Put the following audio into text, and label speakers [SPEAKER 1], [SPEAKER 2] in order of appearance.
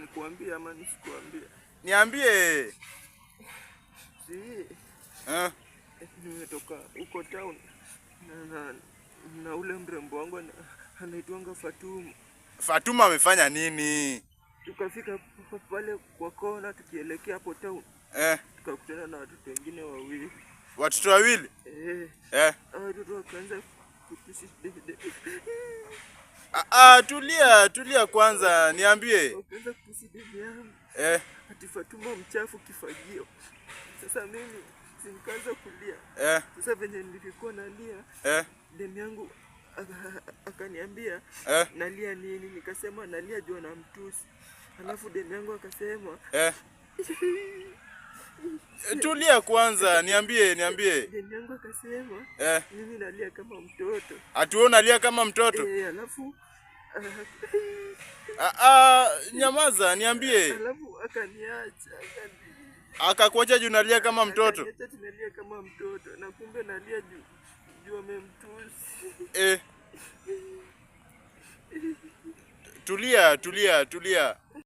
[SPEAKER 1] Nikuambie ama nisikuambie?
[SPEAKER 2] Niambie.
[SPEAKER 1] Si. Nimetoka huko town na ule mrembo wangu anaitwanga Fatuma.
[SPEAKER 2] Fatuma amefanya nini?
[SPEAKER 1] Tukafika pale kwa kona tukielekea hapo town. Tukakutana na watoto wengine wawili.
[SPEAKER 2] Watoto wawili?
[SPEAKER 1] Watoto wakaanza kutusi.
[SPEAKER 2] Tulia kwanza, niambie.
[SPEAKER 1] Wakaanza kutusi demu yangu. Ati Fatuma mchafu kifagio. Sasa mimi nikaanza kulia. Sasa venye nilikuwa nalia, demu yangu akaniambia nalia nini? Nikasema nalia juu na mtusi. Alafu demu yangu akasema
[SPEAKER 2] tulia kwanza, niambie.
[SPEAKER 1] Demu yangu akasema mimi nalia kama mtoto.
[SPEAKER 2] Atuona nalia kama mtoto?
[SPEAKER 1] Alafu
[SPEAKER 2] nyamaza, niambie.
[SPEAKER 1] Alafu akaniacha.
[SPEAKER 2] Akakuacha juu nalia kama mtoto?
[SPEAKER 1] Akaniacha nalia kama mtoto na kumbe nalia juu amemtusi.
[SPEAKER 2] Tulia.